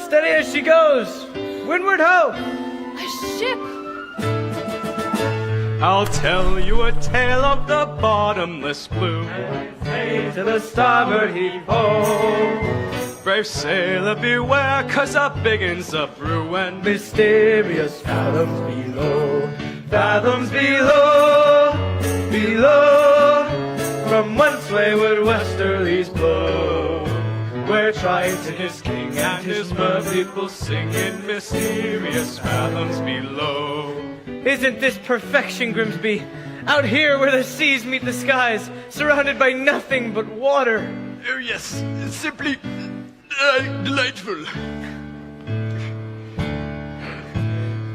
Steady as she goes. Windward ho! A ship! I'll tell you a tale of the bottomless blue. Hey, to the starboard heave ho! Brave sailor beware, 'cause a big un's a brewin'. Mysterious fathoms below, fathoms below, below. From whence wayward westerlies blow, where Triton is king And his people sing in mysterious fathoms below. Isn't this perfection, Grimsby? Out here where the seas meet the skies, surrounded by nothing but water. Oh yes, simply delightful.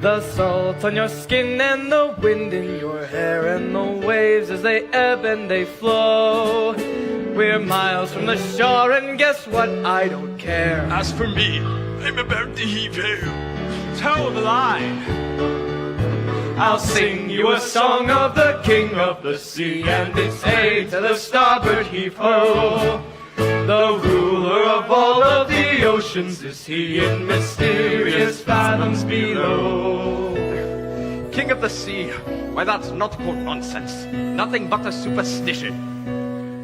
The salt on your skin and the wind in your hair and the waves as they ebb and they flow. We're miles from the shore and guess what? I don't care. As for me, I'm about to heave ho. Toe the line. I'll sing you a song of the king of the sea, and it's hey to the starboard heave ho. The ruler of all of the oceans is he in mysterious fathoms below. King of the sea, why that's not called nonsense. Nothing but a superstition.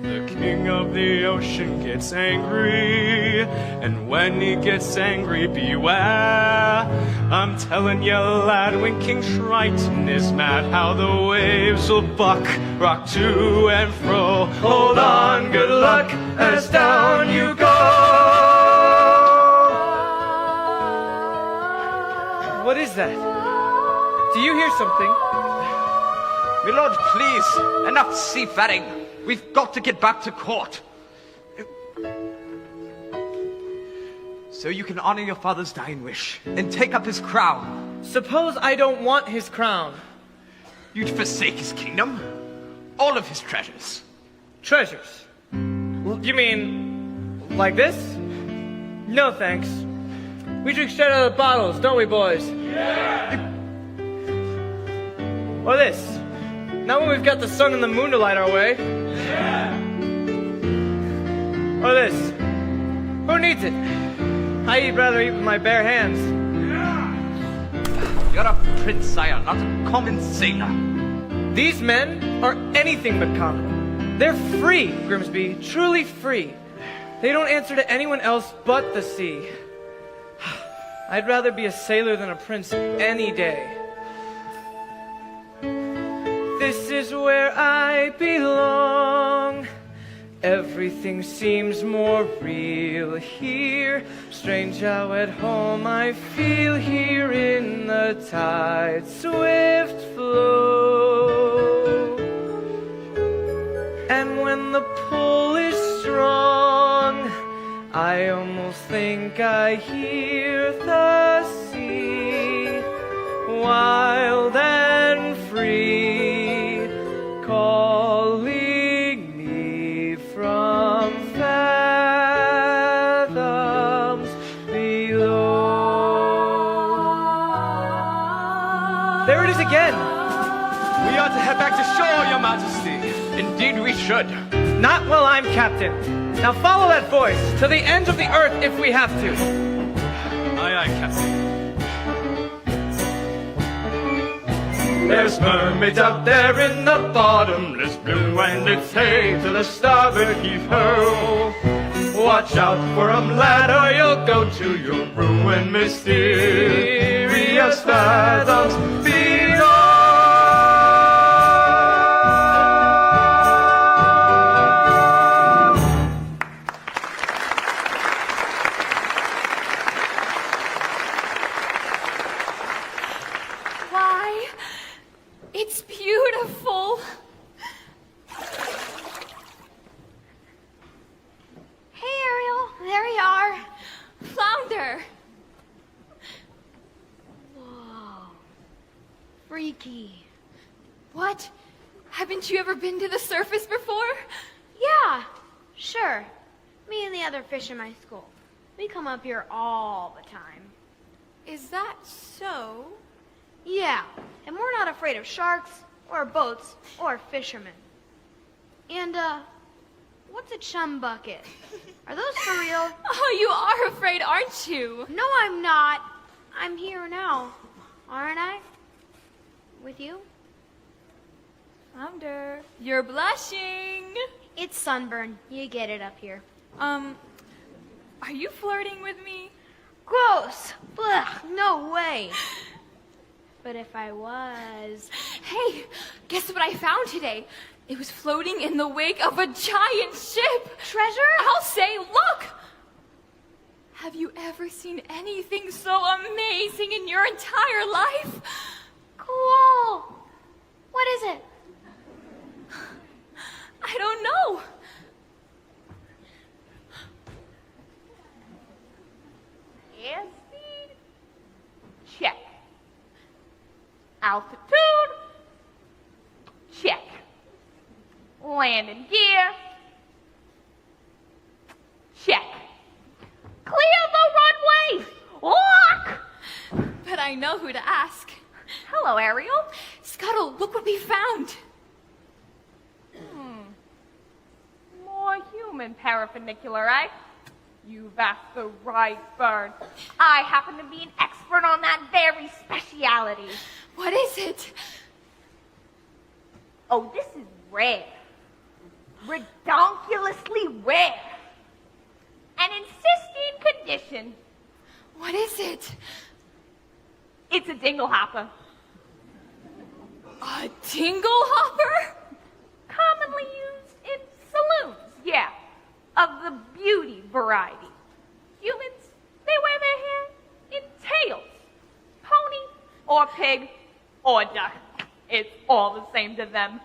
The king of the ocean gets angry, and when he gets angry, beware. I'm telling you, lad, when King Triton is mad, how the waves will buck, rock to and fro. Hold on, good luck, as down you go. What is that? Do you hear something? My lord, please, enough seafaring. We've got to get back to court. So you can honor your father's dying wish and take up his crown. Suppose I don't want his crown. You'd forsake his kingdom? All of his treasures? Treasures? You mean like this? No thanks. We drink straight out of the bottles, don't we, boys? Yeah! Or this. Not when we've got the sun and the moon to light our way. Yeah! Or this. Who needs it? I'd rather eat with my bare hands. You're a prince, sire, not a common sailor. These men are anything but common. They're free, Grimsby, truly free. They don't answer to anyone else but the sea. I'd rather be a sailor than a prince any day. This is where I belong. Everything seems more real here. Strange how at home I feel here in the tide's swift flow. And when the pull is strong, I almost think I hear the sea, wild and free, calling me from fathoms below. There it is again. We ought to head back to shore, your majesty. Indeed we should. Not while I'm captain. Now follow that voice to the ends of the earth if we have to. Aye, aye, Captain. There's mermaids out there in the bottomless blue, and it's hey to the starboard heave ho. Watch out for 'em, lad, or you'll go to your ruin. Mysterious fathoms below. Why, it's beautiful. Hey, Ariel, there you are. Flounder. Whoa. Freaky. What? Haven't you ever been to the surface before? Yeah, sure. Me and the other fish in my school. We come up here all the time. Is that so? Yeah, and we're not afraid of sharks, or boats, or fishermen. And, What's a chum bucket? Are those for real? Oh, you are afraid, aren't you? No, I'm not. I'm here now. Aren't I? With you? Flounder, you're blushing. It's sunburn. You get it up here. Are you flirting with me? Gross! Blech, no way. But if I was... Hey, guess what I found today? It was floating in the wake of a giant ship. Treasure? I'll say, look! Have you ever seen anything so amazing in your entire life? Cool. What is it? I don't know. Airspeed? Check. Altitude? Check. Landing gear? Check. Clear the runway! Lock! But I know who to ask. Hello, Ariel. Scuttle, look what we found. More human paraphernacular, eh? You've asked the right bird. I happen to be an expert on that very speciality. What is it? Oh, this is rare. Redonkulously rare. An insisting condition. What is it? It's a dinglehopper. A dingle hopper? Commonly used in saloons, yeah. Of the beauty variety. Humans, they wear their hair in tails. Pony, or pig, or duck. It's all the same to them.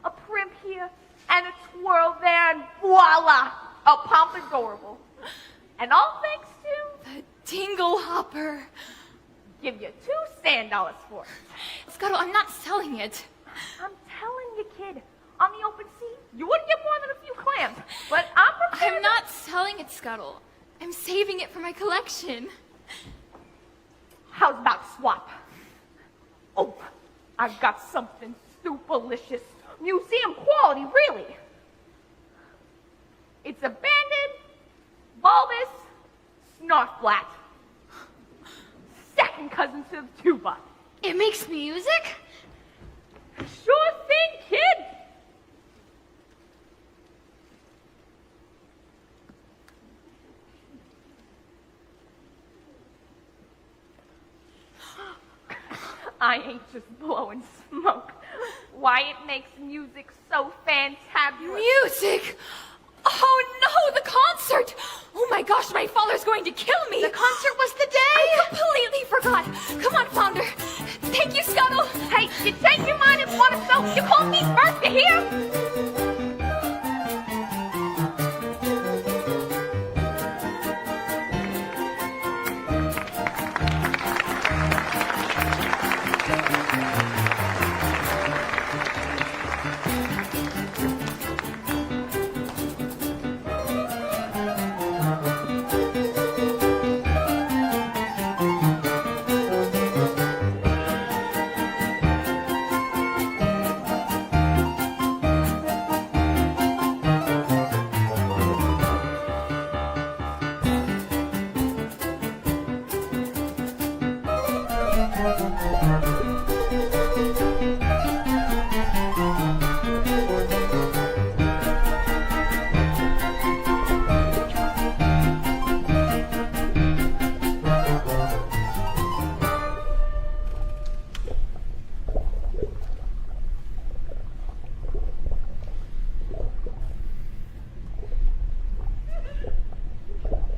A primp here, and a twirl there, and voila! A pompadourable. And all thanks to... The dingle hopper. Give you $2 sand for it. Scuttle, I'm not selling it. I'm telling you, kid, on the open sea, you wouldn't get more than a few clams. But I'm prepared. I'm not selling it, Scuttle. I'm saving it for my collection. How's about swap? Oh, I've got something superlicious. Museum quality, really. It's a banded, bulbous, snorflat. Second cousin to the tuba. It makes music? Sure thing, kid. I ain't just blowing smoke. Why, it makes music so fantabulous. Music? Oh no, the concert! Oh my gosh, my father's going to kill me! The concert was the day? I completely forgot. Come on, Flounder. Thank you, Scuttle. Hey, you change your mind and want to soak? You call me first, you hear?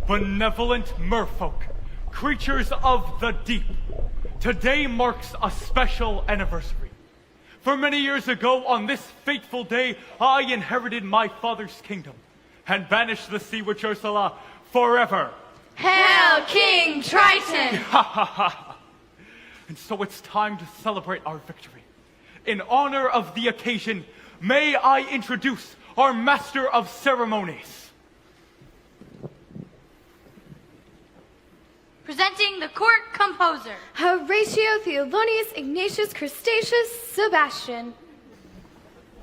Benevolent merfolk, creatures of the deep. Today marks a special anniversary. For many years ago, on this fateful day, I inherited my father's kingdom and banished the Sea Witch Ursula forever. Hail, King Triton! Ha ha ha! And so it's time to celebrate our victory. In honor of the occasion, may I introduce our Master of Ceremonies. Presenting the court composer. Horatio Theodonius Ignatius Crustaceus Sebastian.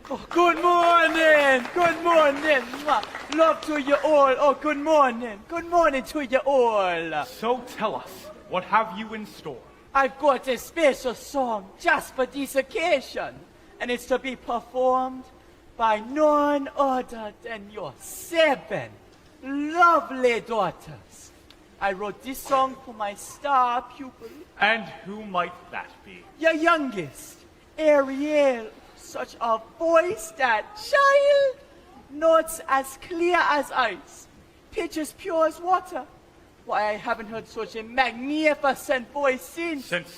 Oh, good morning. Good morning. Mwah. Love to you all. Oh, good morning. Good morning to you all. So tell us, what have you in store? I've got a special song just for this occasion, and it's to be performed by none other than your 7 lovely daughters. I wrote this song for my star pupil, And who might that be? your youngest, Ariel. Such a voice, that child. Notes as clear as ice, pitch as pure as water. Why, I haven't heard such a magnificent voice since. Since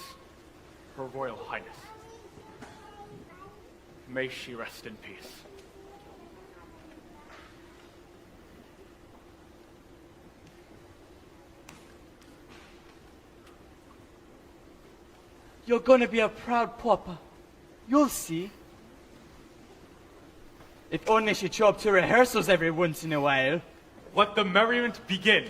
Her Royal Highness. May she rest in peace. You're gonna be a proud papa. You'll see. If only she'd show up to rehearsals every once in a while. Let the merriment begin.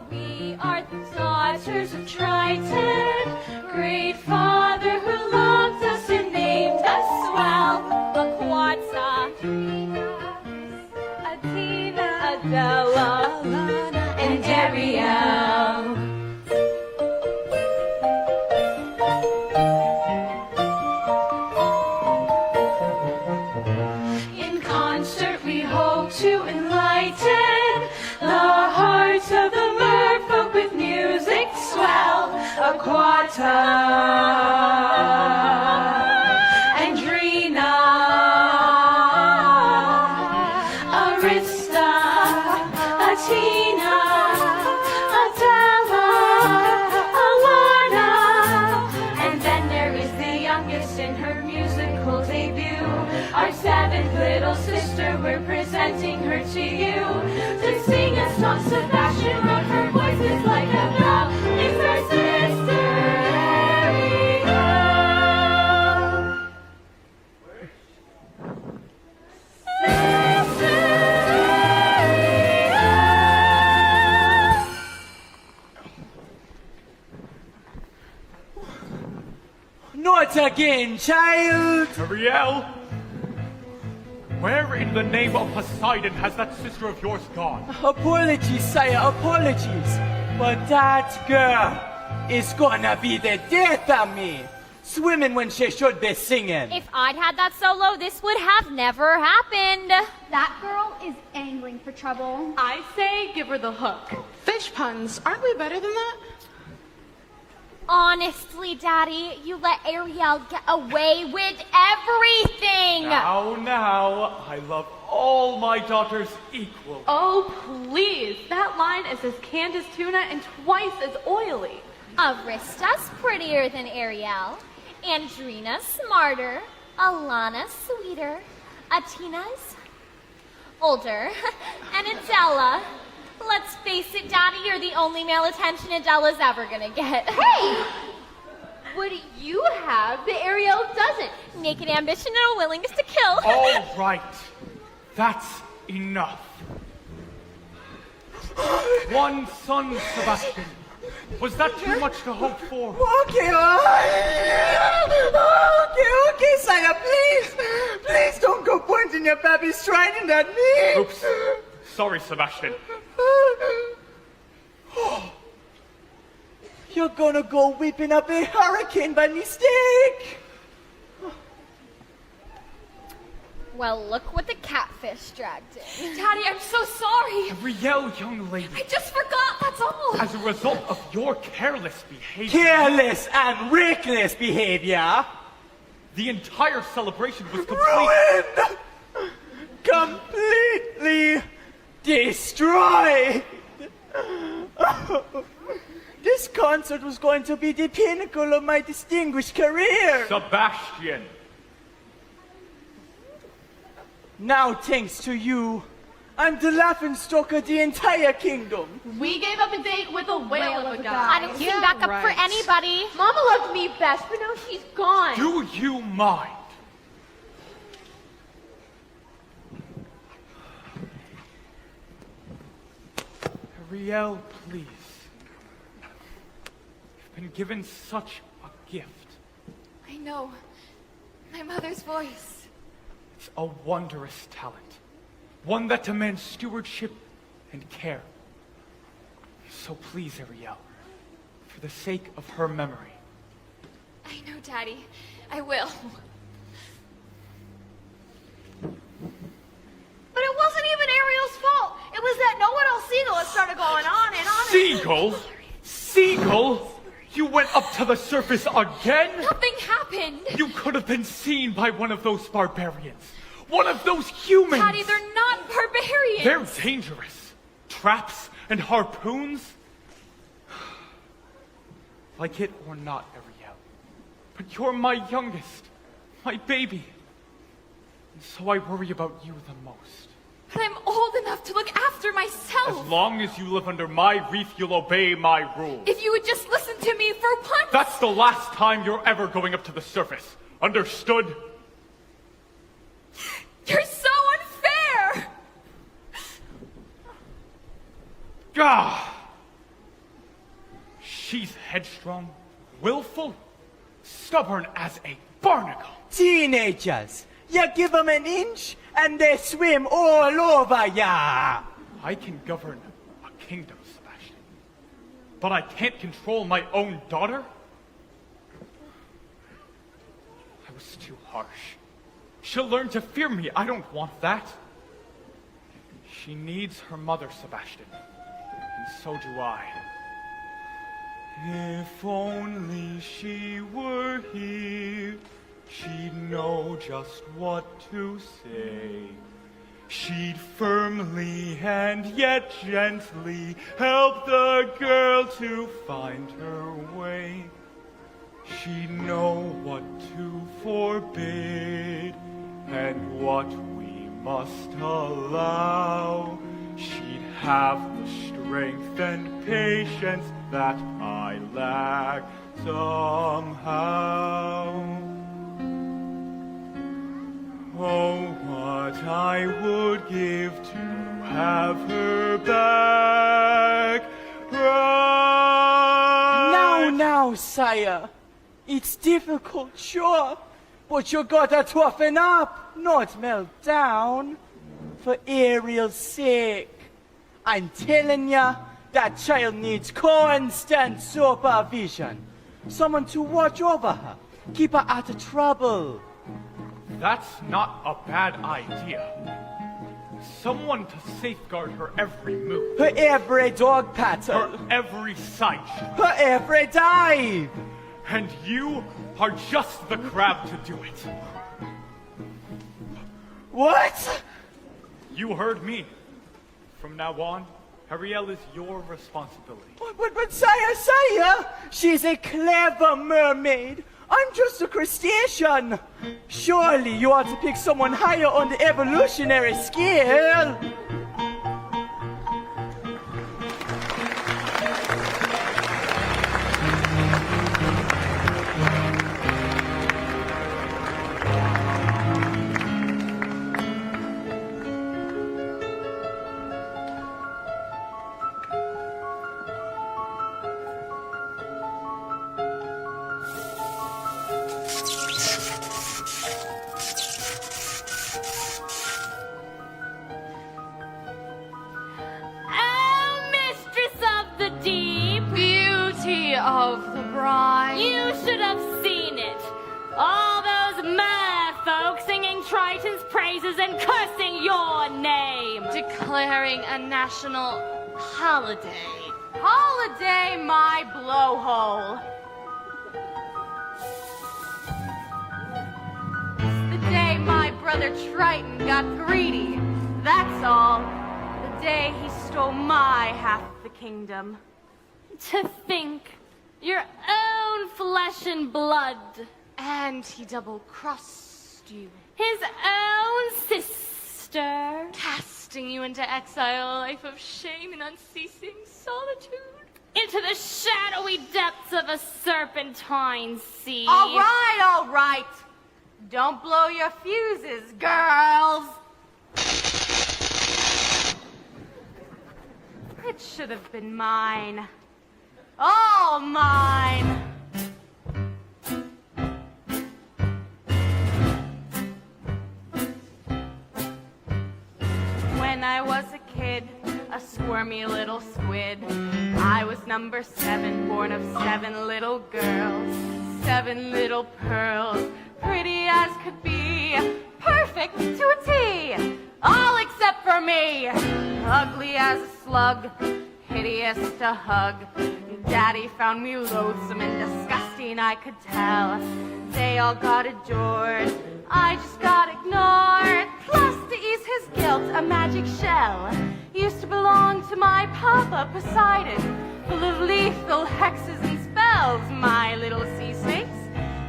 We are the daughters of Triton, great father who loved us and named us well. Aquata, Athena, Adela, and Ariel. In concert we hope to enlighten the hearts of the merfolk with music swell. Aquata, Andrina, Arista, Athena, Adela, Alana, and then there is the youngest in her musical debut. Our 7th little sister, we're presenting her to you. To sing a song Sebastian wrote, her voice is like a bell. It's her sister, Ariel. Sister Ariel. Not again, child. Ariel! Where in the name of Poseidon has that sister of yours gone? Apologies, sire, apologies. But that girl is gonna be the death of me. Swimming when she should be singing. If I'd had that solo, this would have never happened. That girl is angling for trouble. I say give her the hook. Fish puns, aren't we better than that? Honestly, Daddy, you let Ariel get away with everything. Now, I love all my daughters equally. Oh, please. That line is as canned as tuna and twice as oily. Arista's prettier than Ariel. Andrina's smarter. Alana's sweeter. Athena's older. And Adela. Let's face it, Daddy, you're the only male attention Adela's ever gonna get. Hey! What do you have that Ariel doesn't? Naked ambition and a willingness to kill. All right. That's enough. One son, Sebastian. Was that too much to hope for? Okay, sire, please. Please don't go pointing your baby's trident at me. Oops. Sorry, Sebastian. You're gonna go whipping up a hurricane by mistake. Well, look what the catfish dragged in. Daddy, I'm so sorry. Ariel, young lady, I just forgot, that's all. as a result of your careless behavior, Careless and reckless behavior. the entire celebration was complete. Ruined. Completely destroyed. This concert was going to be the pinnacle of my distinguished career. Sebastian, Now, thanks to you, I'm the laughingstock of the entire kingdom. We gave up a date with a whale of a I guy. don't seem back up for anybody. Mama loved me best, but now she's gone. do you mind? Ariel, please. You've been given such a gift. I know. My mother's voice. It's a wondrous talent. One that demands stewardship and care. So please, Ariel, for the sake of her memory. I know, Daddy. I will. But it wasn't even Ariel's fault. It was that know-it-all Seagull had started going on and on. Seagull? Seagull? You went up to the surface again? Nothing happened. You could have been seen by one of those barbarians. One of those humans. Daddy, they're not barbarians. They're dangerous. Traps and harpoons. Like it or not, Ariel. But you're my youngest. My baby. And so I worry about you the most. But I'm old enough to look after myself. As long as you live under my reef, you'll obey my rules. If you would just listen to me for once. That's the last time you're ever going up to the surface. Understood? You're so unfair. Ah! She's headstrong, willful, stubborn as a barnacle. Teenagers, you give them an inch and they swim all over ya. I can govern a kingdom, Sebastian. But I can't control my own daughter? I was too harsh. She'll learn to fear me. I don't want that. She needs her mother, Sebastian. And so do I. If only she were here, she'd know just what to say. She'd firmly and yet gently help the girl to find her way. She'd know what to forbid and what we must allow. She'd have the strength and patience that I lack somehow. Oh, what I would give to have her back right Now, sire. It's difficult, sure, but you gotta toughen up, not melt down. For Ariel's sake. I'm telling ya, that child needs constant supervision. Someone to watch over her, keep her out of trouble. That's not a bad idea. Someone to safeguard her every move, Her every dog pattern, her every sight. her every dive. And you are just the crab to do it. What? You heard me. From now on, Ariel is your responsibility. But sire, she's a clever mermaid. I'm just a crustacean. Surely you ought to pick someone higher on the evolutionary scale. Of the bride. You should have seen it. All those merfolk singing Triton's praises and cursing your name. Declaring a national holiday. Holiday my blowhole. It's the day my brother Triton got greedy. That's all. The day he stole my half of the kingdom. To think, your own flesh and blood. And he double-crossed you. His own sister. Casting you into exile, a life of shame and unceasing solitude. Into the shadowy depths of a serpentine sea. All right. Don't blow your fuses, girls. It should have been mine. All mine. When I was a kid, a squirmy little squid, I was number 7, born of 7 little girls, 7 little pearls, pretty as could be, perfect to a T, all except for me, ugly as a slug, hideous to hug. Daddy found me loathsome and disgusting, I could tell. They all got adored, I just got ignored. Plus, to ease his guilt, a magic shell used to belong to my papa Poseidon, full of lethal hexes and spells. My little sea snakes,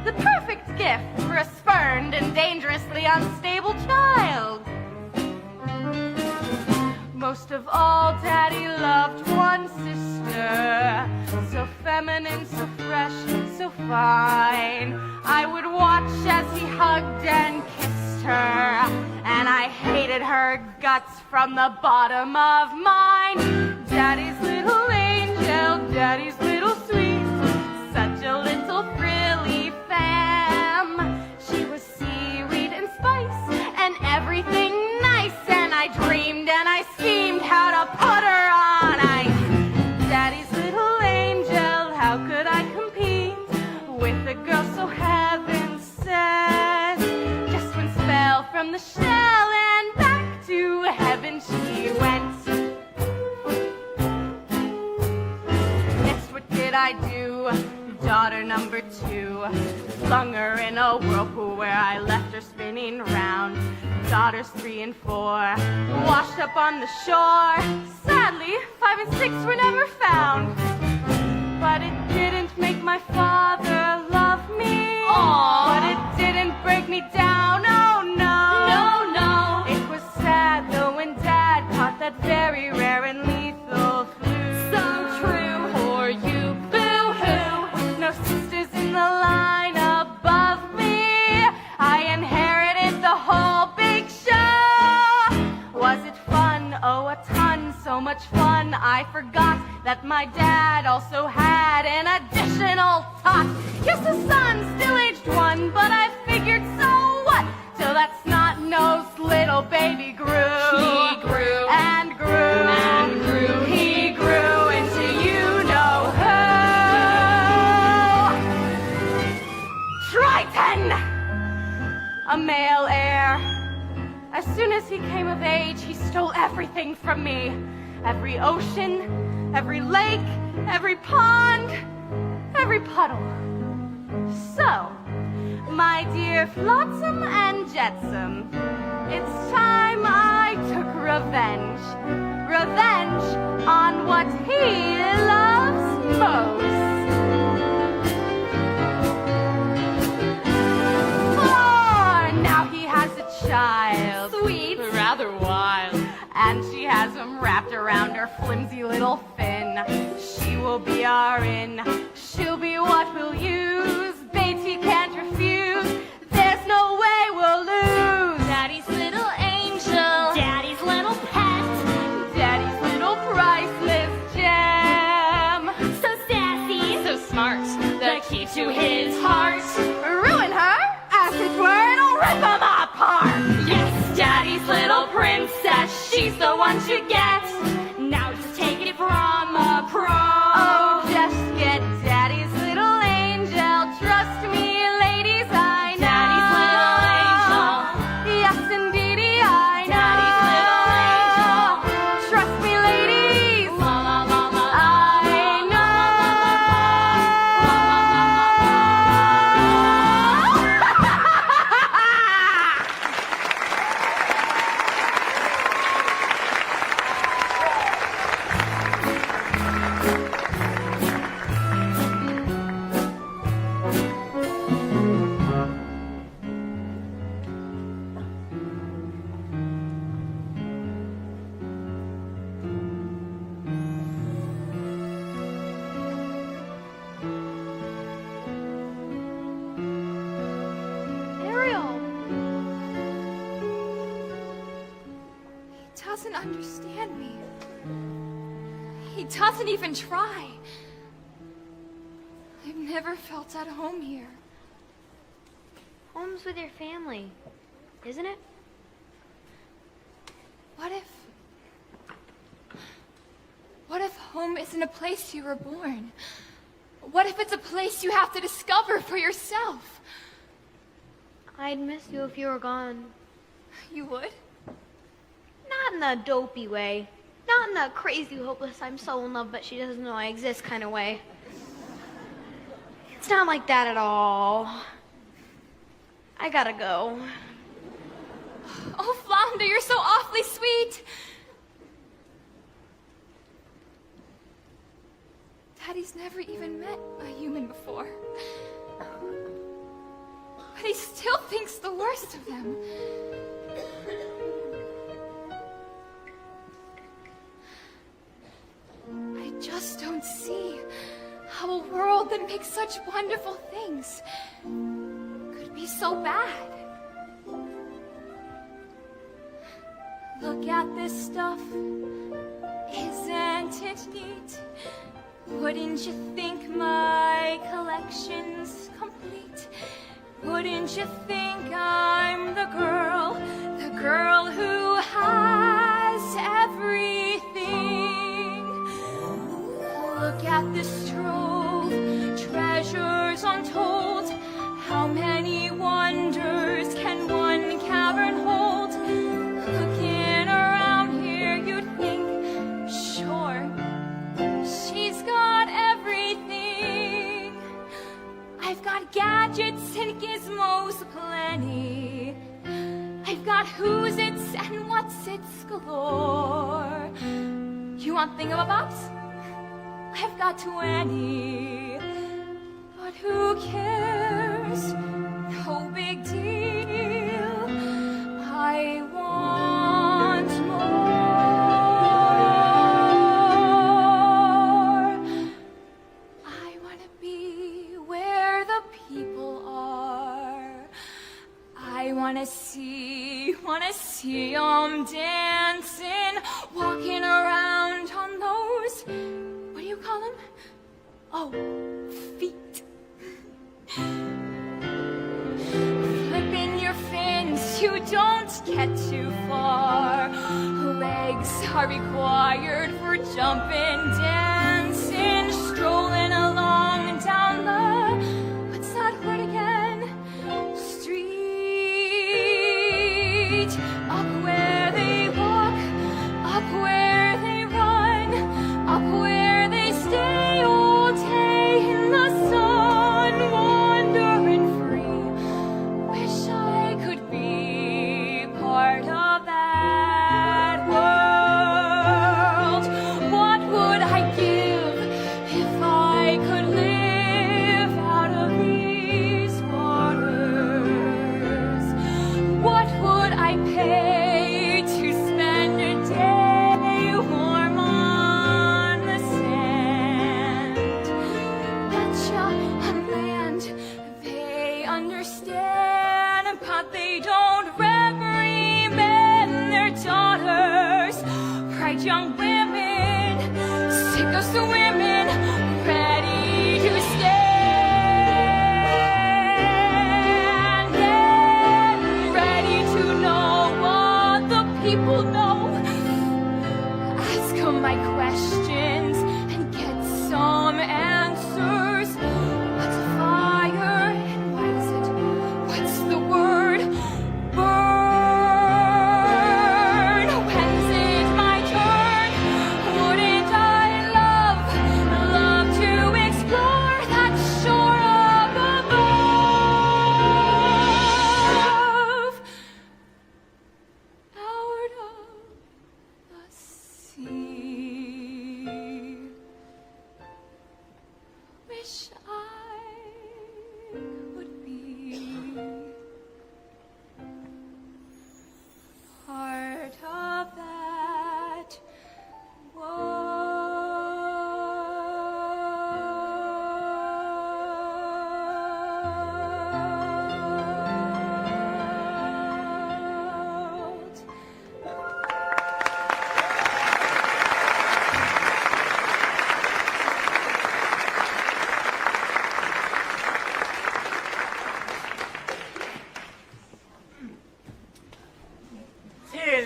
the perfect gift for a spurned and dangerously unstable child. Most of all, Daddy loved one sister, so feminine, so fresh, so fine. I would watch as he hugged and kissed her, and I hated her guts from the bottom of mine. Daddy's little angel, Daddy's little sweet, such a little frilly femme. She was seaweed and spice and everything nice, and I dreamed and I schemed how to put her on ice. Daddy's little angel, how could I compete with a girl so heaven sent? Just one spell from the shell and back to heaven she went. Next, what did I do? Daughter number 2, flung her in a whirlpool where I left her spinning round. Daughters 3 and 4 washed up on the shore. Sadly, 5 and 6 were never found. But it didn't make my father love me. Aww. But it didn't break me down, oh no. No, no. It was sad though when Dad caught that very rare and lethal flu. So true. Poor you, boo-hoo. No sisters in the line above me. I inherited the whole big show. Was it fun? Oh, a ton, so much fun. I forgot that my dad also had an additional tot. Yes, the son still aged 1, but I figured so what? Till that snot-nosed little baby grew. He grew. And grew. And grew. He grew into you-know-who. Triton! A male heir. As soon as he came of age, he stole everything from me. Every ocean, every lake, every pond, every puddle. So, my dear Flotsam and Jetsam, it's time I took revenge. Revenge on what he loves most. Now he has a child. Sweet. Rather wild. And she has him wrapped around her flimsy little fin. She will be our in. She'll be what we'll use. Bates he can't refuse. There's no way we'll lose. Daddy's little angel. Daddy's little pet. Daddy's little priceless gem. So sassy. So smart. The key to his heart. Ruin her, as it were, it'll rip him apart. Yes, Daddy's little princess, she's the one to get. Now just take it from a pro. Oh, just get Daddy's little angel. Trust me, ladies, I know. Daddy's little angel. Yes, indeedy, I know. Daddy's little angel. Trust me, ladies. La la la la. I know. Ariel! He doesn't understand me. He doesn't even try. I've never felt at home here. Home's with your family, isn't it? What if home isn't a place you were born? What if it's a place you have to discover for yourself? I'd miss you if you were gone. You would? Not in the dopey way. Not in the crazy, hopeless, I'm so in love but she doesn't know I exist kind of way. It's not like that at all. I gotta go. Oh, Flounder, you're so awfully sweet. Daddy's never even met a human before. But he still thinks the worst of them. I just don't see how a world that makes such wonderful things could be so bad. Look at this stuff. Isn't it neat? Wouldn't you think my collection's complete? Wouldn't you think I'm the girl who has everything? Look at this trove, treasures untold. How many wonders can one cavern hold? Looking around here, you'd think, sure, she's got everything. I've got gadgets and gizmos aplenty. I've got who's its and what's its galore. You want thingamabobs? I've got 20. But who cares? No big deal. I want more. I want to be where the people are. I want to see 'em dancing, walking around on those, what do you call them? Oh, feet. Flipping your fins, you don't get too far. Legs are required for jumping, dancing, strolling along down the, what's that word again? Street. Up where they walk, up where they run, up where they stay all day in the sun, wandering free. Wish I could be part of that world. What would I give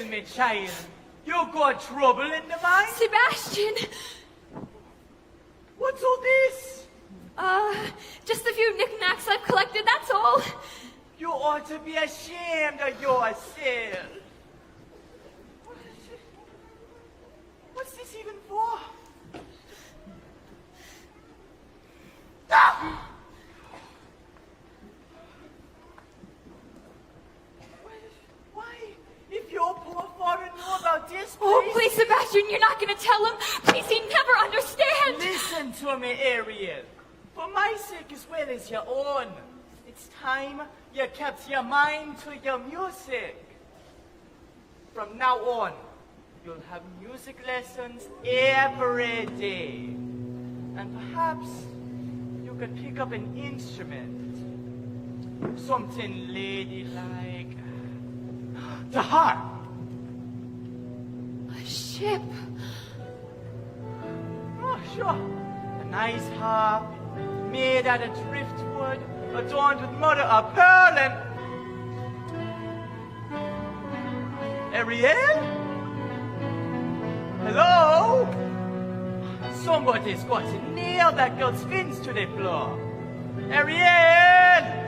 me, child. You got trouble in the mind? Sebastian! What's all this? Just a few knickknacks I've collected, that's all. You ought to be ashamed of yourself. What's this even for? Ah! Why? If your poor father knew about this, Oh, please, Sebastian, you're not gonna tell him. Please, he never understands. Listen to me, Ariel. For my sake as well as your own. It's time you kept your mind to your music. From now on, you'll have music lessons every day. And perhaps you could pick up an instrument. Something ladylike. The harp. A ship. Oh, sure. A nice harp, made out of driftwood, adorned with mother of pearl and... Ariel? Hello? Somebody's got to nail that girl's fins to the floor. Ariel!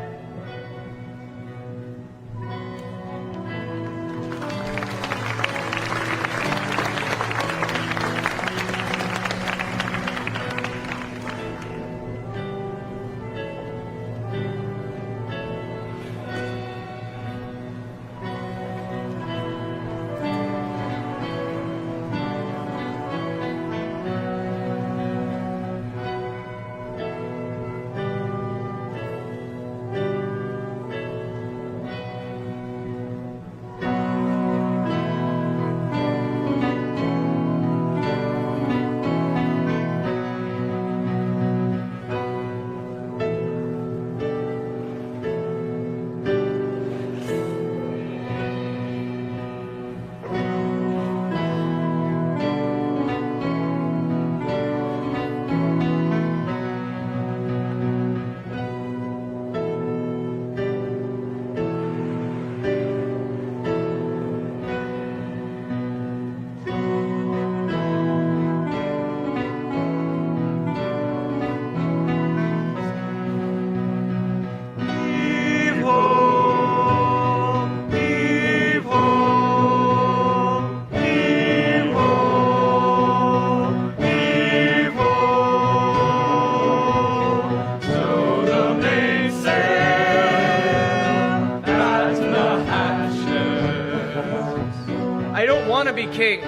be king.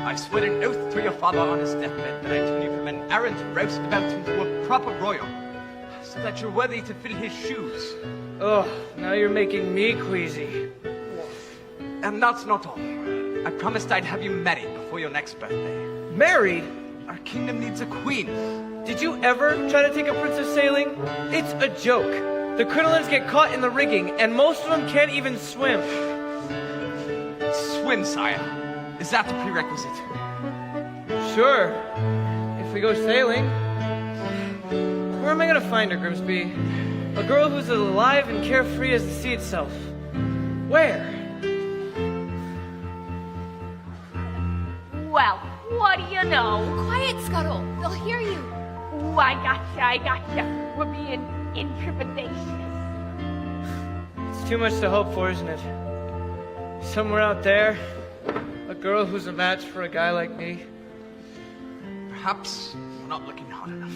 I swear an oath to your father on his deathbed that I turn you from an errant roustabout into a proper royal, so that you're worthy to fill his shoes. Oh, now you're making me queasy. And that's not all. I promised I'd have you married before your next birthday. Married? Our kingdom needs a queen. Did you ever try to take a princess sailing? It's a joke. The crinolines get caught in the rigging, and most of them can't even swim. Swim, sire. Is that the prerequisite? Sure. If we go sailing. Where am I gonna find her, Grimsby? A girl who's as alive and carefree as the sea itself. Where? Well, what do you know? Quiet, Scuttle. They'll hear you. Ooh, I gotcha. We're being intrepidatious. It's too much to hope for, isn't it? Somewhere out there, a girl who's a match for a guy like me. Perhaps you're not looking hard enough.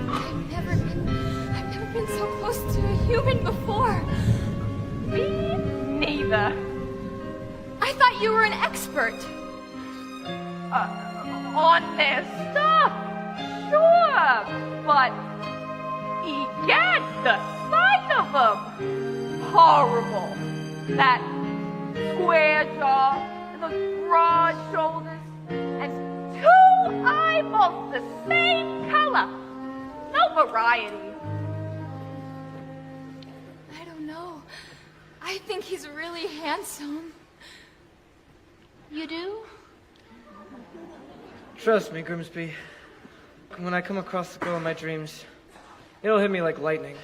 I've never been so close to a human before. Me neither. I thought you were an expert. On their stuff, sure, but egad, the sight of them, horrible. That square jaw and those broad shoulders and two eyeballs the same color. No variety. I don't know. I think he's really handsome. You do? Trust me, Grimsby. When I come across the girl in my dreams, It'll hit me like lightning.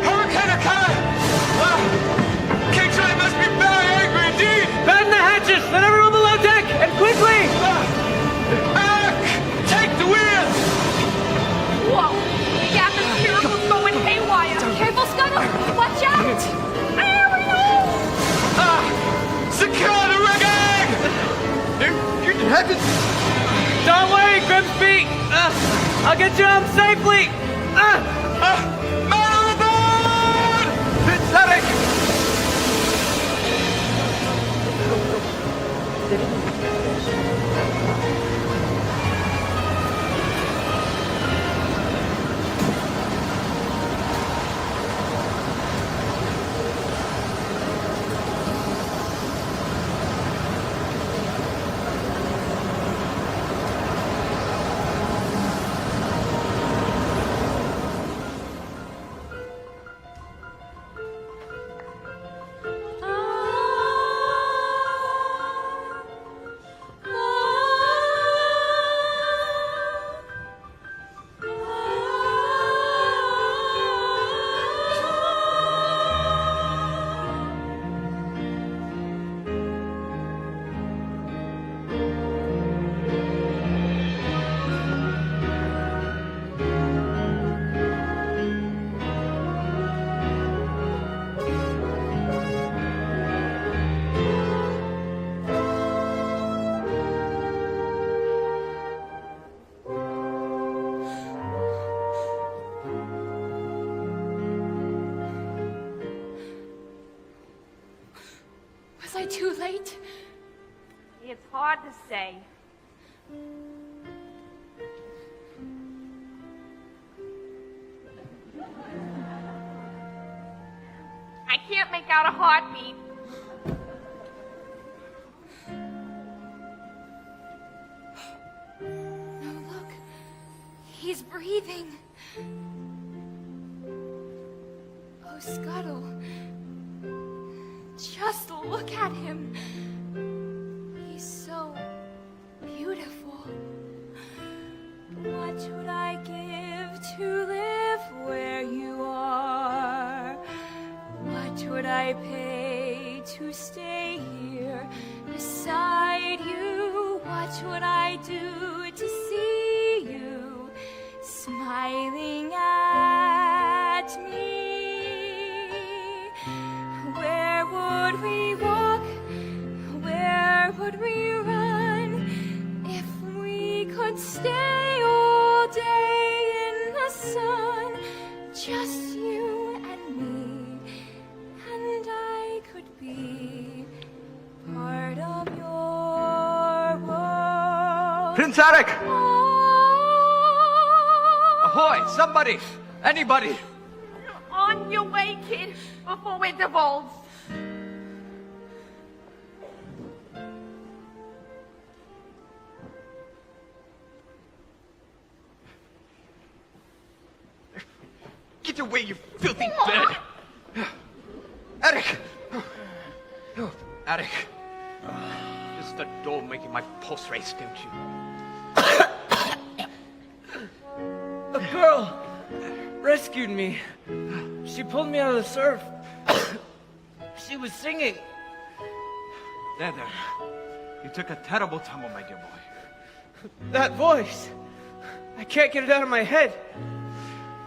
Hurricane occurred! King Charlie must be very angry indeed! Batten the hatches! Let everyone below deck! And quickly! Eric! Take the wheel! Whoa! The atmosphere was going haywire! Careful, Scuttle! Watch out! Ariel! Secure the rigging! You have to... Don't worry, Grimsby! I'll get you home safely! Man overboard! It's Eric! Was I too late? It's hard to say. I can't make out a heartbeat. No, look. He's breathing. Oh, Scuttle. Just look at him. He's so beautiful. What would I give to live where you are? What would I pay to stay here beside you? What would I do to see you smiling at me? Where would we walk? Where would we run if we could stay all day in the sun? Just you and me, and I could be part of your world. Prince Eric! Oh. Ahoy! Somebody! Anybody! On your way, kid, before we're divulged. Get away, you filthy bird! Eric! Oh, Eric. Just the door making my pulse race, don't you? A girl rescued me. She pulled me out of the surf. She was singing. There. You took a terrible tumble, my dear boy. That voice. I can't get it out of my head.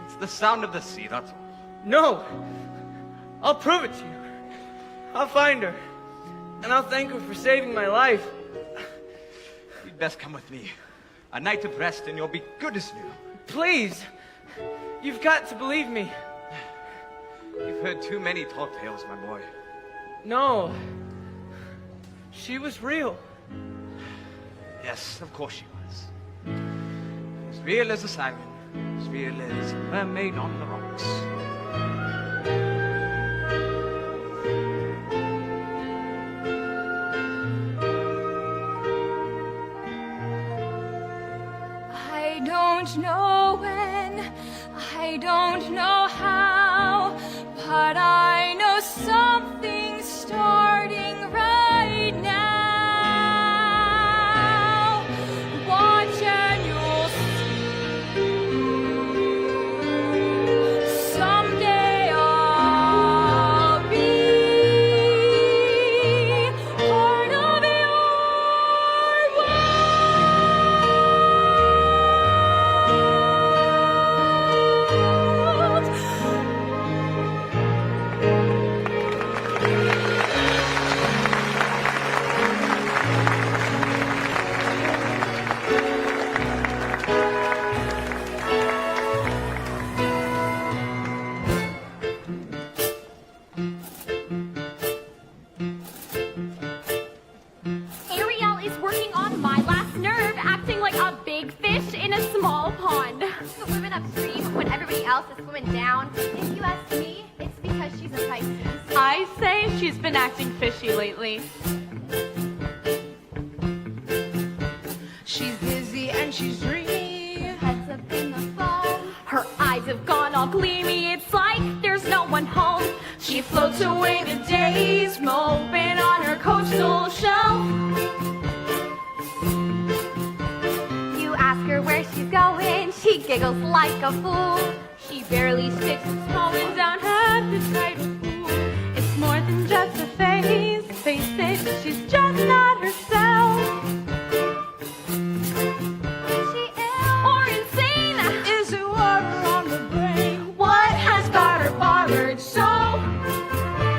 It's the sound of the sea, that's all. No. I'll prove it to you. I'll find her. And I'll thank her for saving my life. You'd best come with me. A night of rest and you'll be good as new. Please. You've got to believe me. You've heard too many tall tales, my boy. No. She was real. Yes, of course she was. As real as a siren, as real as a mermaid on the rocks. I don't know when, I don't know how, but I know something's starting right now. Watch and you'll see. is working on my last nerve, acting like a big fish in a small pond. Swimming upstream when everybody else is swimming down. If you ask me, it's because she's a Pisces. I say she's been acting fishy lately. She's busy and she's dreamy. Heads up in the foam. Her eyes have gone all gleamy, it's like there's no one home. She floats away the days, moping on her coastal shelf. You ask her where she's going, she giggles like a fool. She barely sticks to slowing down at the tidal pool. It's more than just a phase, face it, she's just not herself. Is she ill? Or insane. Is it water on the brain? What has got her bothered so?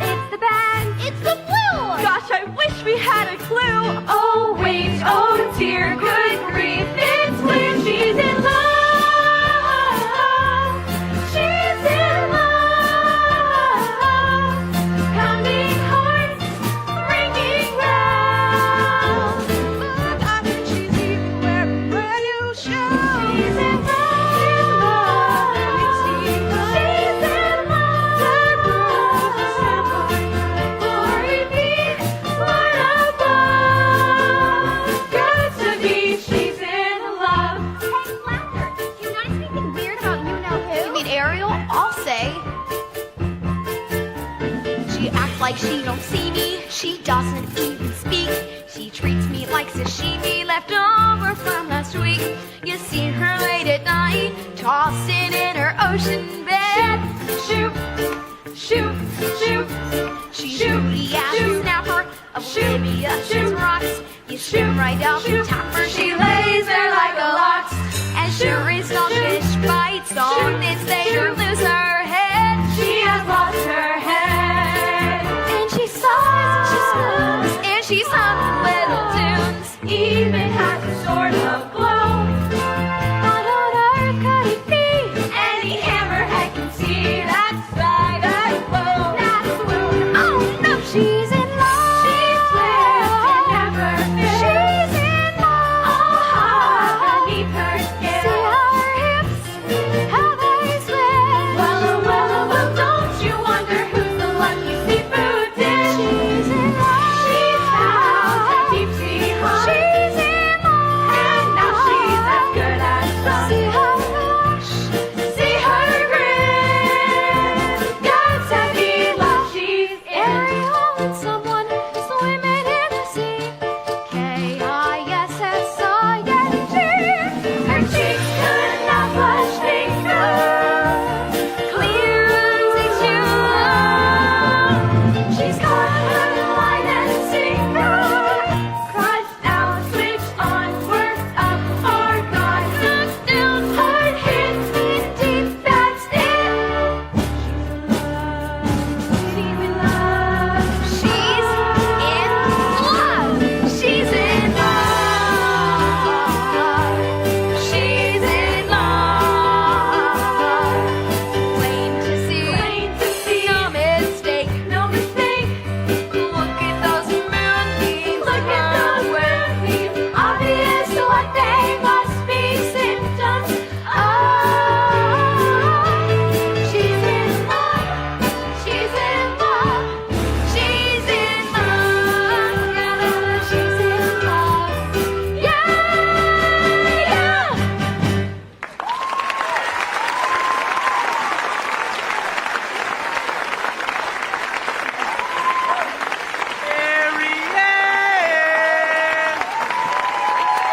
It's the band. It's the flu! Gosh, I wish we had a clue. Oh, wait, oh dear, good grief. It's clear she's in love. She's in love. Pounding hearts, ringing round. But I think she's even wearing brand new shoes. She's in love. She's in love. Glory be, Lord above. Good to be, she's in love. Hey, Flounder, do you notice anything weird about you-know-who? You mean Ariel? I'll say. She acts like she don't see me. She doesn't even speak. She treats me like sashimi left over from last week. You see her late at night, tossing in her ocean bed. Shoot, shoot, shoot. She's moody as a snapper, oblivious as rocks. You shoot right up and tap her, she lays there like a lox. And sure as some fish bites on its bait or lose her head. She has lost her head. And she sighs, she smiles, and she's humming little tunes. Even has a sort of glow. What on earth could it be? Any hammerhead can see that side of glow. That's swoon. Oh no, she's in love. She's swift and never fails. She's in love. All hot beneath her See scale. how her hips, how they sway. Well, oh, well, oh, well, don't you wonder who's the lucky seafood dish? She's in love. She's found a deep sea hunt. She's in love. And now she's as good as done. See her blush. See her grin. God said he loves, she's in. Ariel and someone swimming in the sea. K-I-S-S-I-N-G. Her cheeks could not blush, they could. Clear as a jewel. She's caught her line and sinker. Crushed out, switched on, worked up, or got knocked down. Hard hit, deep, that's it. She's in love. She's in love. She's in love. She's in love. Plain to see. Plain to see. No mistake. No mistake. Look at those moonbeams. Look at those moonbeams. Obvious what they must be symptoms of. She's in love. She's in love. She's in love. Yeah, she's in love. Yeah, yeah. Ariel!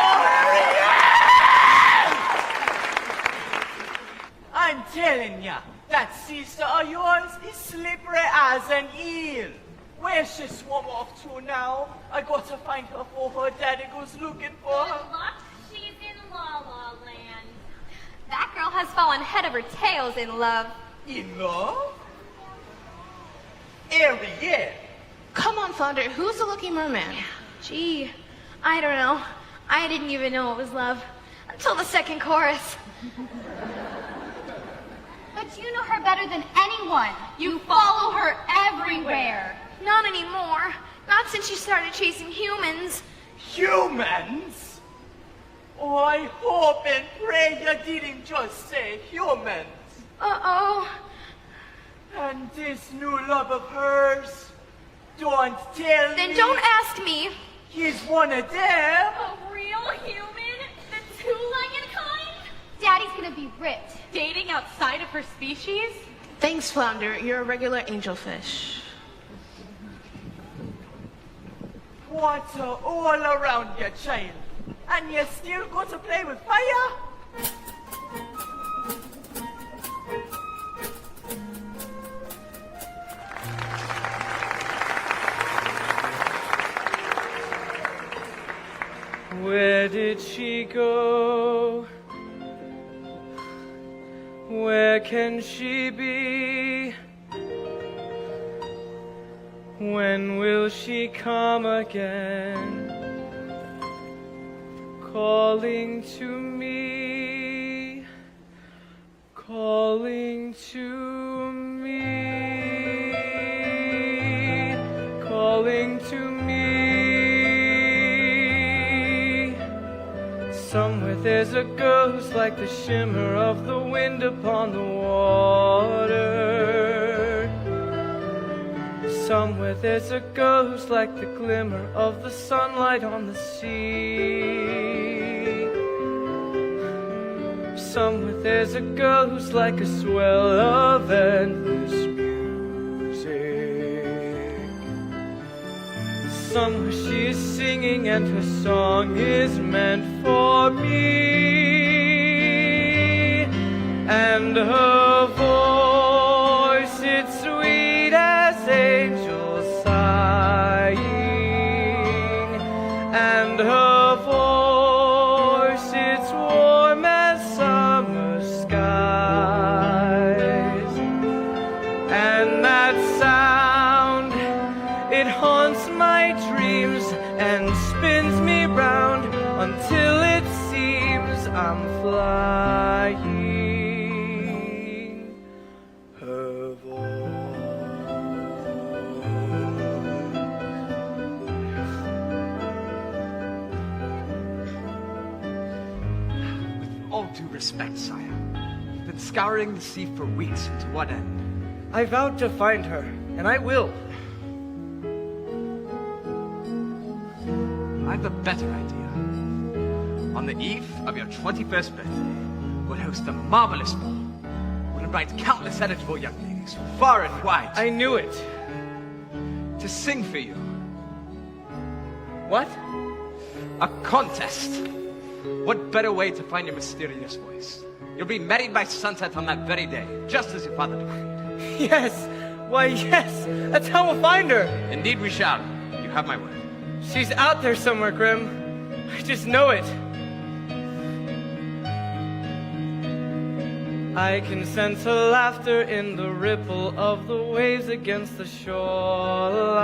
Oh, Ariel! I'm telling ya, that sister of yours is slippery as an eel. Where's she swum off to now? I got to find her for her daddy goes looking for her. She's in La La Land. That girl has fallen head over tails in love. In love? Ariel! Come on, Flounder. Who's the lucky merman? Gee, I don't know. I didn't even know it was love until the second chorus. But you know her better than anyone. You follow her everywhere. Not anymore. Not since she started chasing humans. Humans? Oh, I hope and pray you didn't just say humans. Uh-oh. And this new love of hers, don't tell me. Then don't ask me. He's one of them. A real human? The two-legged kind? Daddy's gonna be ripped. Dating outside of her species? Thanks, Flounder. You're a regular angelfish. Water all around your child. And you still go to play with fire? Where did she go? Where can she be? When will she come again? Calling to me, calling to me, calling to me. Somewhere there's a ghost like the shimmer of the wind upon the water. Somewhere there's a ghost like the glimmer of the sunlight on the sea. Somewhere there's a ghost like a swell of endless music. Somewhere she is singing and her song is meant for me. And her voice, it's sweet as angels sighing. And her voice, it's warm as summer skies. And that sound, it haunts my dreams and spins me round until it seems I'm flying. Her All due respect, sire. You've been scouring the sea for weeks. To what end? I vowed to find her, and I will. I've a better idea. On the eve of your 21st birthday, we'll host a marvelous ball. We'll invite countless eligible young ladies from far and wide I knew it. to sing for you. What? A contest. What better way to find your mysterious voice? You'll be married by sunset on that very day, just as your father decreed. Yes. Why, yes. That's how we'll find her. Indeed we shall. You have my word. She's out there somewhere, Grim. I just know it. I can sense her laughter in the ripple of the waves against the shoreline.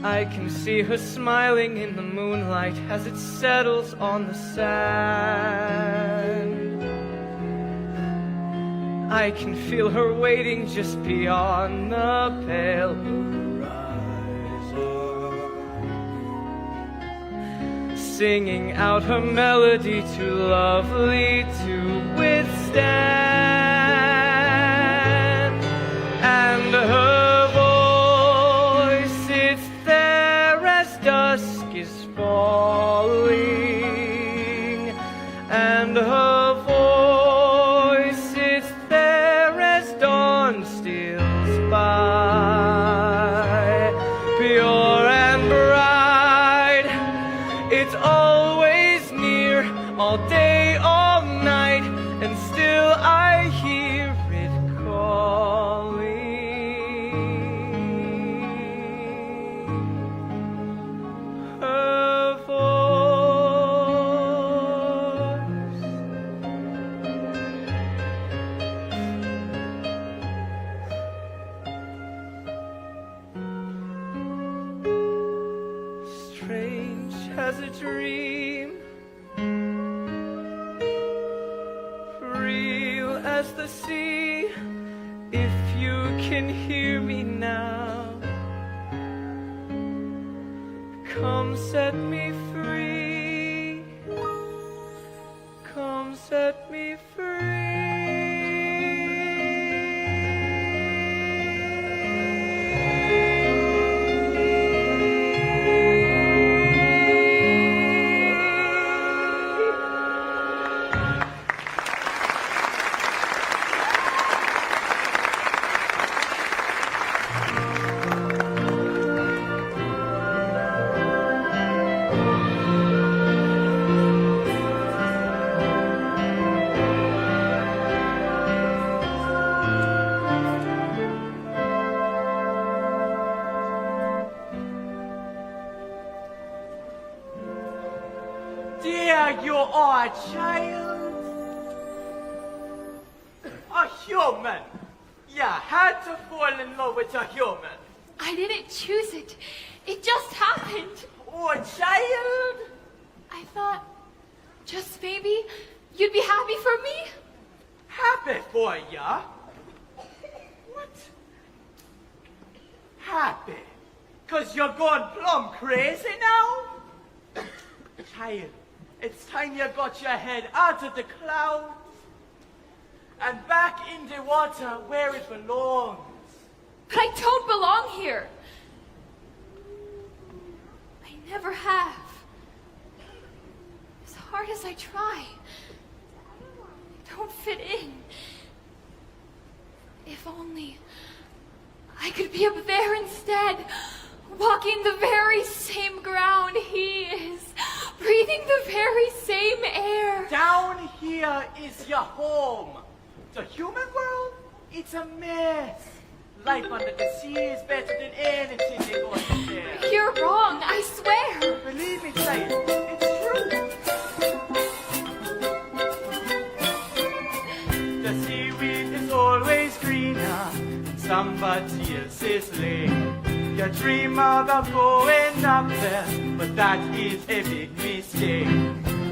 I can see her smiling in the moonlight as it settles on the sand. I can feel her waiting just beyond the pale horizon, singing out her melody too lovely to withstand. And her voice, it's there as dusk is falling. And her voice, it's there as dawn steals by, pure and bright. It's always near, all day, all night, and still I hear it calling. Her voice, strange as a dream, real as the sea. If you can hear me now, Come set me free. Come set me Dear, you are a child. A human. You had to fall in love with a human. I didn't choose it. It just happened. Oh, child. I thought just maybe you'd be happy for me. Happy for ya? What? Happy? 'Cause you're going plumb crazy now? Child, it's time you got your head out of the clouds and back in the water where it belongs. But I don't belong here. I never have. As hard as I try, I don't fit in. If only I could be up there instead, walking the very same ground he is, breathing the very same air. Down here is your home. The human world, it's a mess. Life under the sea is better than anything they're going to there. You're wrong, I swear. Believe me, child, it's true. The seaweed is always greener in somebody else's lake. You dream about going up there, but that is a big mistake.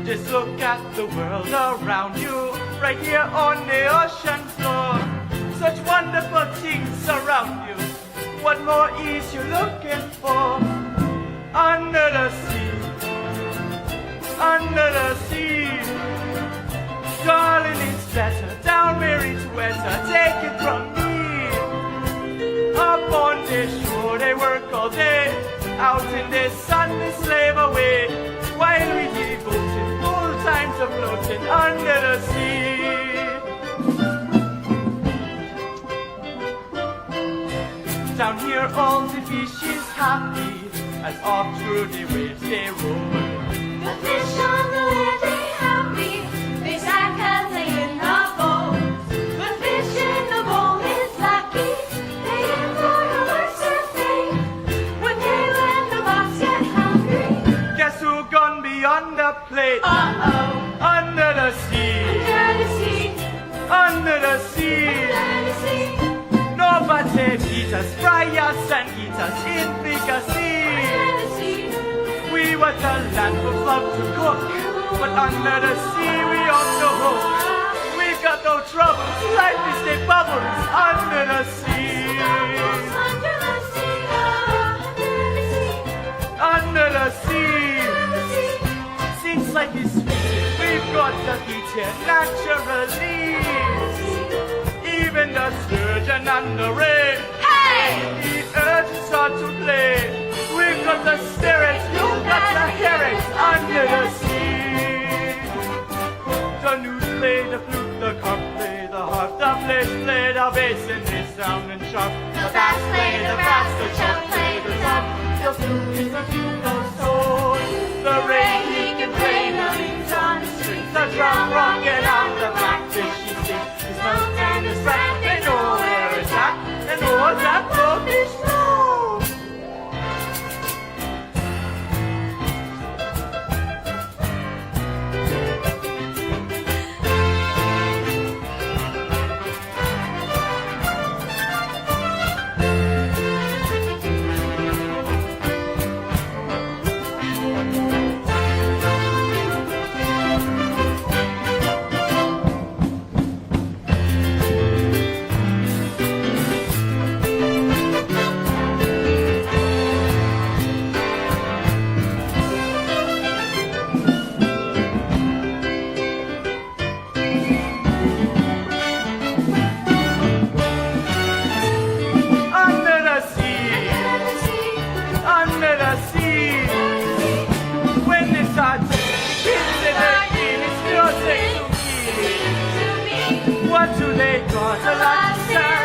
Just look at the world around you, right here on the ocean floor. Such wonderful things surround you. What more is you looking for? Under the sea, under the sea. Darling, it's better down where it's wetter. Take it from me. Up on the shore they work all day. Out in the sun they slave away. While we devoted full time to floating under the sea. Down here all the fish is happy as off through the waves they roll. The fish on the land ain't happy. They sad 'cause they in the bowl. The fish in the bowl is lucky. They in for a worse fate. When they let the box get hungry. Guess who gone beyond the plate? Uh-oh. Under the sea, Under the sea. under the sea. Under the sea. Nobody beat us, fry us and eat us in fricassee. Under the sea. We were the land for love to cook, but under the sea we off the hook. We got no troubles, life is the bubbles under the sea. Under the sea. Under the sea. Under the sea. Seems like it's sweet, we've got to eat it naturally. Even the sturgeon and the ray, Hey! the urges start to play. We've got the spirits, you've got to hear it under the sea. The newt play, the flute, the cup play, the harp, the flesh play, the bass in this sound and sharp. The bass play, the brass, the cello play, the drum. The flute is a bugle soul. The ray he can play, the leaves on the strings, the drum rocking on the blackfish he sings. His mouth and his breath, they know where it's at, and all that blowfish know. got a lot to say.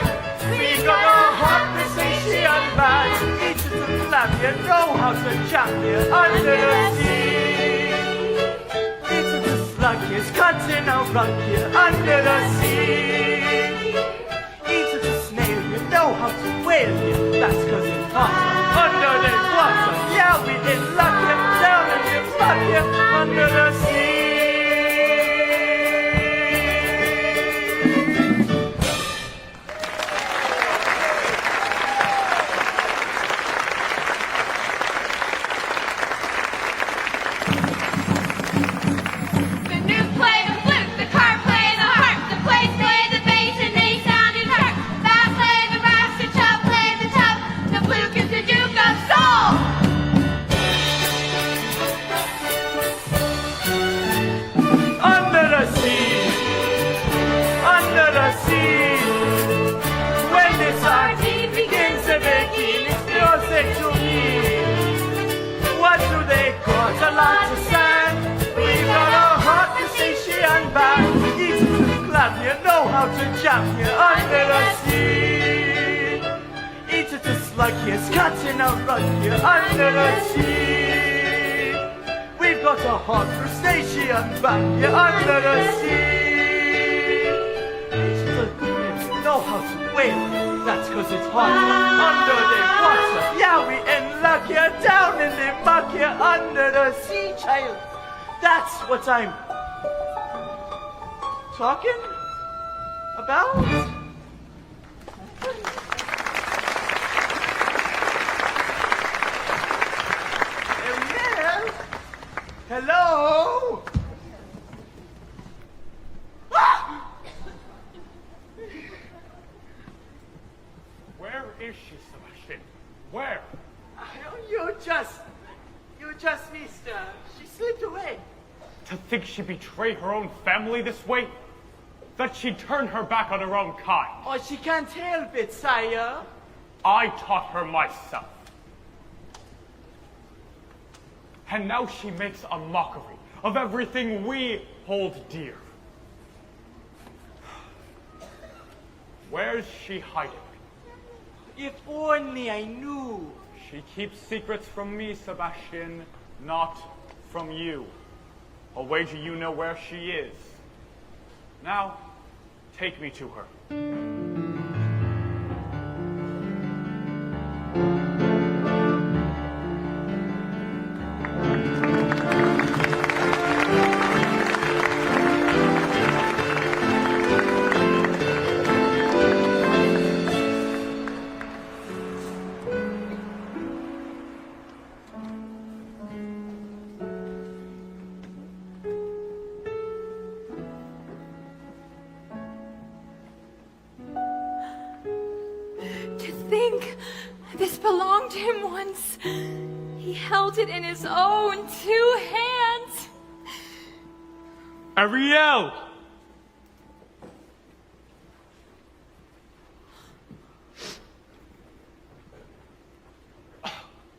We got a heart to say she unbad. Each of the champion know how to champion under the sea. Each of the sluggies cutting a rug here under the sea. Each of the snail you know how to whale here. That's cause it's hot under the water. Yeah, we in luck here, down in the mud here under the sea. Champion under the sea. Each of the sluggies cutting a rug here under the sea. We've got a hot crustacean back here under the sea. Each of the crims know how to whale. That's cause it's hot under the water. Yeah, we in luck here, down in the muck here under the sea, child. That's what I'm talking about? Ariel? Hello? Ah! Where is she, Sebastian? Where? You just missed her. She slipped away. To think she'd betray her own family this way? That she'd turn her back on her own kind. Oh, she can't help it, sire. I taught her myself. And now she makes a mockery of everything we hold dear. Where's she hiding? If only I knew. She keeps secrets from me, Sebastian, not from you. I'll wager you know where she is. Now, take me to her. To him once. He held it in his own 2 hands. Ariel!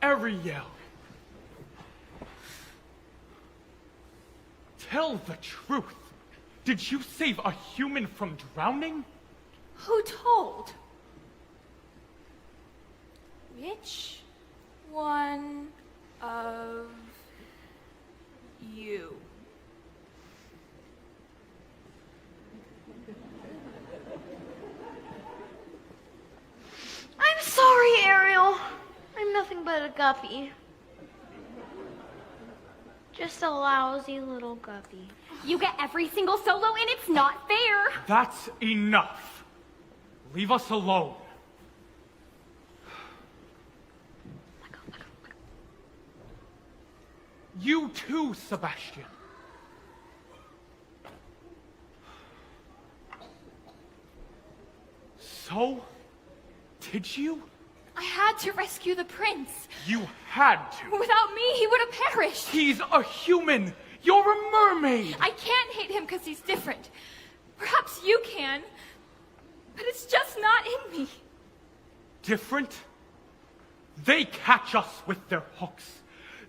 Ariel! Tell the truth. Did you save a human from drowning? Who told? Which one of you? I'm sorry, Ariel. I'm nothing but a guppy. Just a lousy little guppy. You get every single solo and it's not fair. That's enough. Leave us alone. You too, Sebastian. So, did you? I had to rescue the prince. You had to. Without me, he would have perished. He's a human. You're a mermaid. I can't hate him because he's different. Perhaps you can, but it's just not in me. Different? They catch us with their hooks.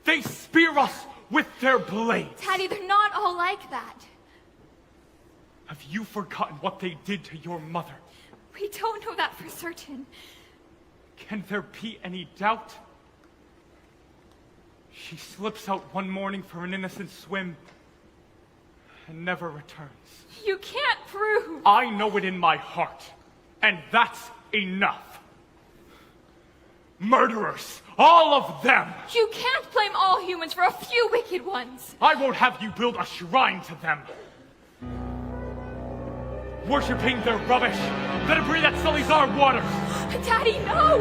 They spear us with their blades. Daddy, they're not all like that. Have you forgotten what they did to your mother We don't know that for certain. Can there be any doubt? She slips out one morning for an innocent swim and never returns. You can't prove. I know it in my heart, and that's enough. Murderers, all of them! You can't blame all humans for a few wicked ones. I won't have you build a shrine to them. Worshipping their rubbish, the debris that sullies our waters. Daddy, no!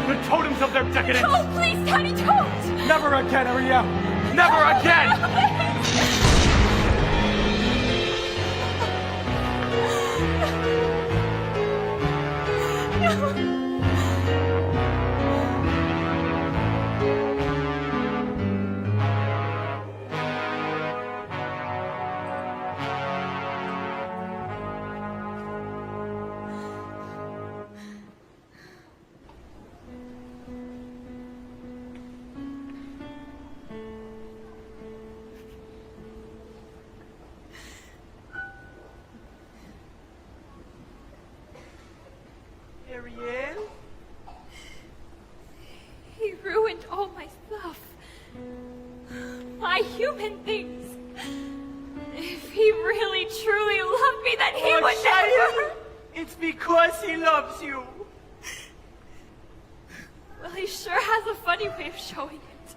The totems of their decadence. No, please, Daddy, don't! Never again, Ariel! Never again! Ariel? He ruined all my stuff. My human things. If he really truly loved me, then he would never... It's because he loves you. Well, he sure has a funny way of showing it.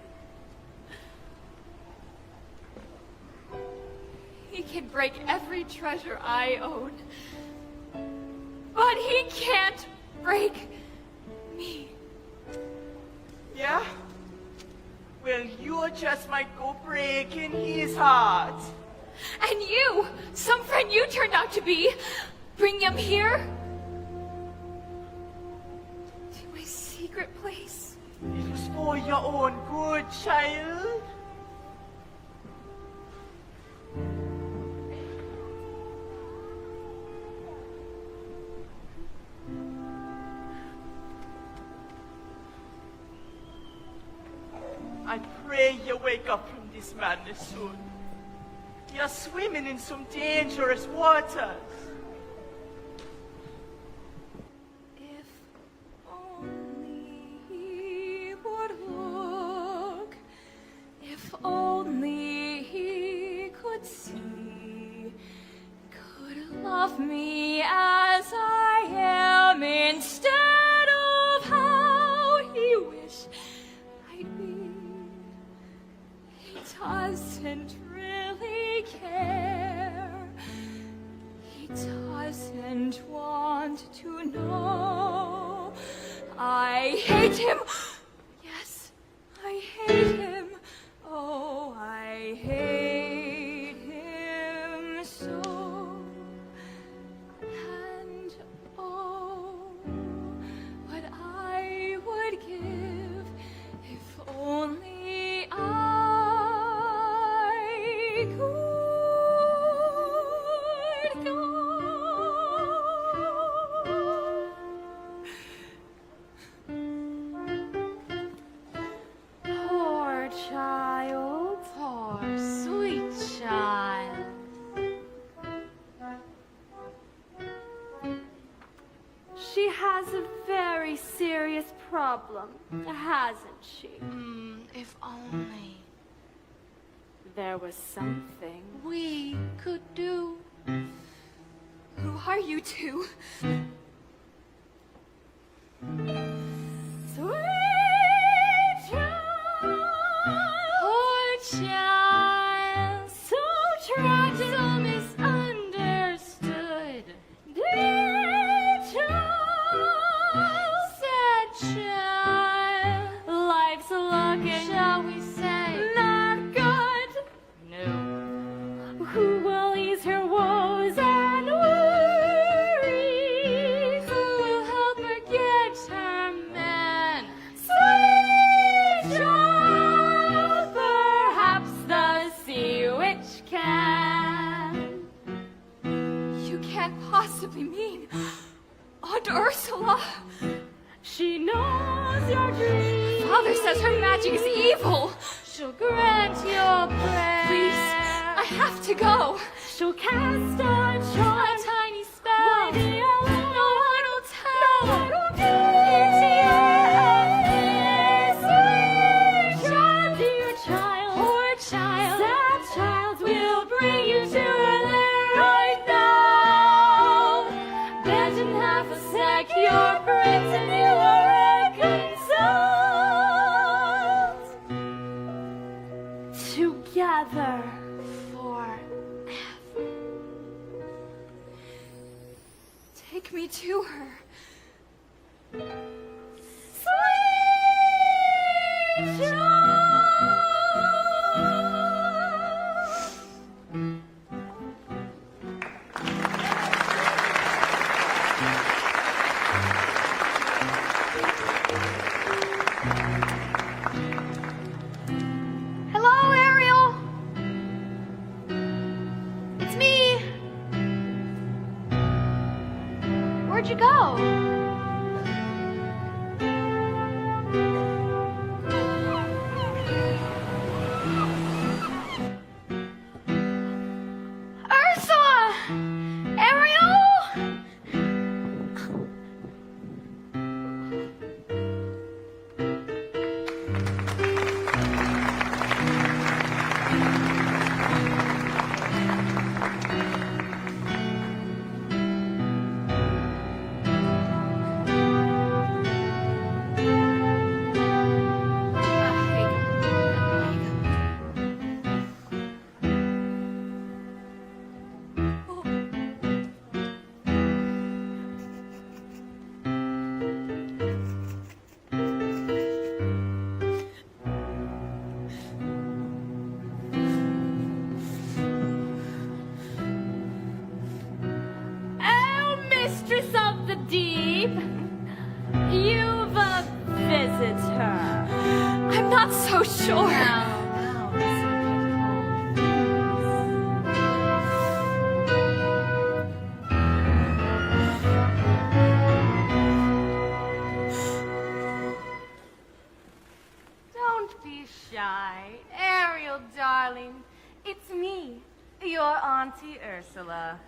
He can break every treasure I own. But he can't break me. Yeah? Well, you just might go breaking his heart. And you, some friend you turned out to be, bring him here? To my secret place? It was for your own good, child. I pray you wake up from this madness soon. You're swimming in some dangerous waters. If only he would look, if only he could see, could love me as I am instead of how he wished I'd be. He doesn't really care. He doesn't want to know. I hate him. Yes, I hate him. Oh, I hate him so. And oh, what I would give if only I could go. Poor child. Poor sweet child. She has a very serious problem, hasn't she? If only There was something. we could do. Who are you two? Sweet child, Poor child, so tragic, so misunderstood. dear child, Sad child. life's looking, Shall we say not good. no? Who will ease her woes and worries? Who will help her get her man? Sweet child, perhaps the sea witch can. You can't possibly mean Aunt Ursula. She knows your dreams. Father says her magic is evil. She'll grant your prayer. Please, I have to go. She'll cast a A charm. tiny spell. By the No one will together forever. Take me to her. Sweet Hello, Ariel. It's me. Where'd you go? Ursula! Ariel! Oh, mistress of the deep, you've a visitor. I'm not so sure. Don't be shy, Ariel, darling. It's me, your Auntie Ursula.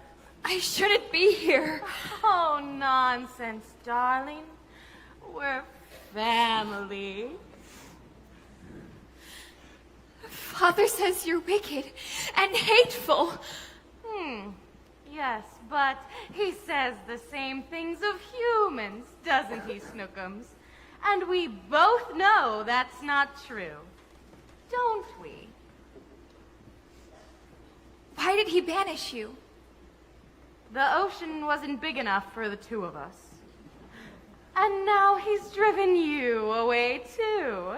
I shouldn't be here. Oh, nonsense, darling. We're family. Father says you're wicked and hateful. Yes, but he says the same things of humans, doesn't he, Snookums? And we both know that's not true. Don't we? Why did he banish you? The ocean wasn't big enough for the two of us. And now he's driven you away, too.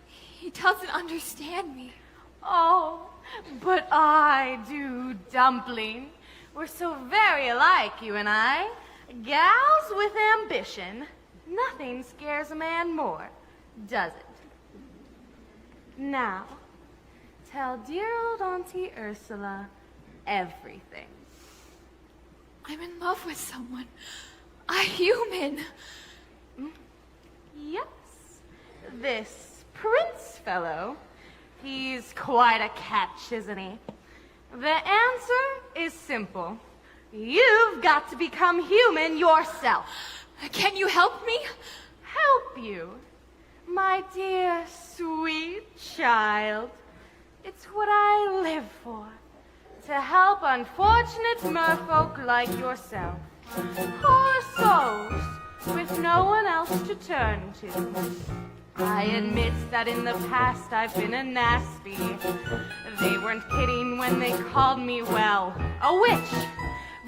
He doesn't understand me. Oh, but I do, Dumpling. We're so very alike, you and I. Gals with ambition. Nothing scares a man more, does it? Now, tell dear old Auntie Ursula everything. I'm in love with someone. A human. Yes, this prince fellow. He's quite a catch, isn't he? The answer is simple. You've got to become human yourself. Can you help me? Help you? My dear, sweet child. It's what I live for. To help unfortunate merfolk like yourself. Poor souls with no one else to turn to. I admit that in the past I've been a nasty. They weren't kidding when they called me, well, a witch.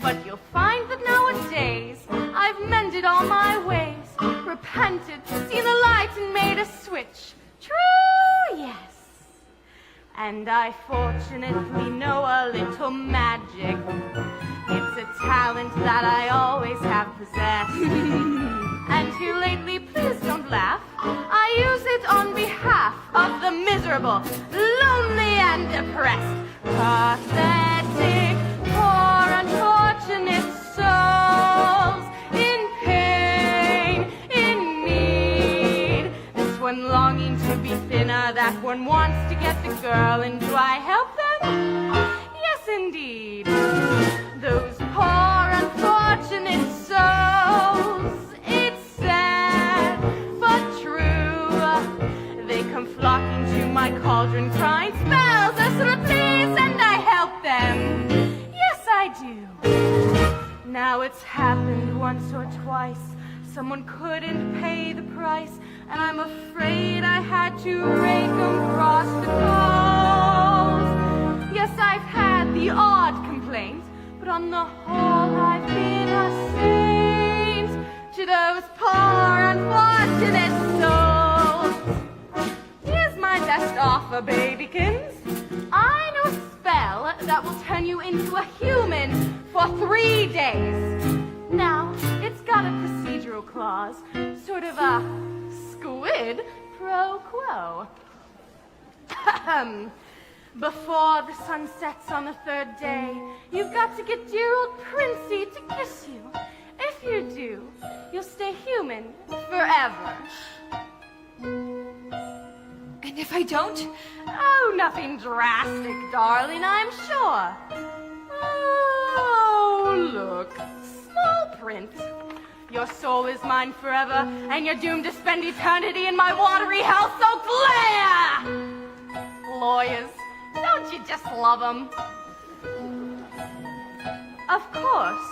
But you'll find that nowadays I've mended all my ways, repented, seen the light and made a switch. True, yes. And I fortunately know a little magic. It's a talent that I always have possessed. And too lately, please don't laugh, I use it on behalf of the miserable, lonely and depressed. Pathetic, poor, unfortunate souls in pain, in need. This one longing to be thinner, that one wants to get the girl, and do I help them? Yes, indeed. Those poor, unfortunate souls. It's sad, but true. They come flocking to my cauldron, crying spells, Ursula, please, and I help them. Yes, I do. Now it's happened once or twice. Someone couldn't pay the price, and I'm afraid I had to rake 'em across the coast. on the whole, I've been a saint to those poor unfortunate souls. Here's my best offer, babykins. I know a spell that will turn you into a human for 3 days. Now, it's got a procedural clause, sort of a squid pro quo. Before the sun sets on the 3rd day, you've got to get dear old Princey to kiss you. If you do, you'll stay human forever. And if I don't? Oh, nothing drastic, darling, I'm sure. Oh, look. Small print. Your soul is mine forever, and you're doomed to spend eternity in my watery hell, so glare! Lawyers, don't you just love them? Of course,